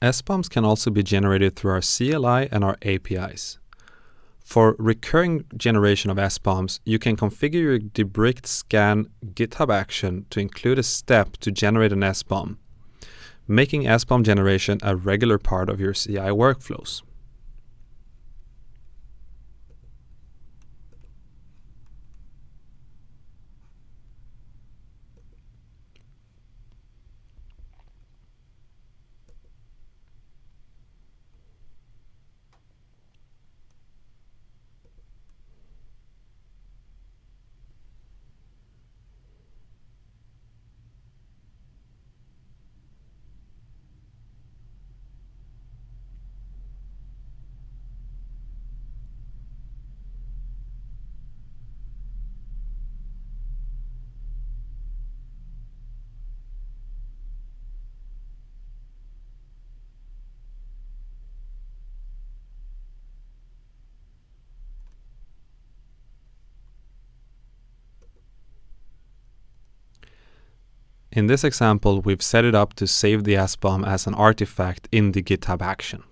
SBoMs can also be generated through our CLI and our APIs. For recurring generation of SBoMs, you can configure your Debricked scan GitHub action to include a step to generate an SBoM, making SBoM generation a regular part of your CI workflows. In this example, we've set it up to save the SBoM as an artifact in the GitHub action.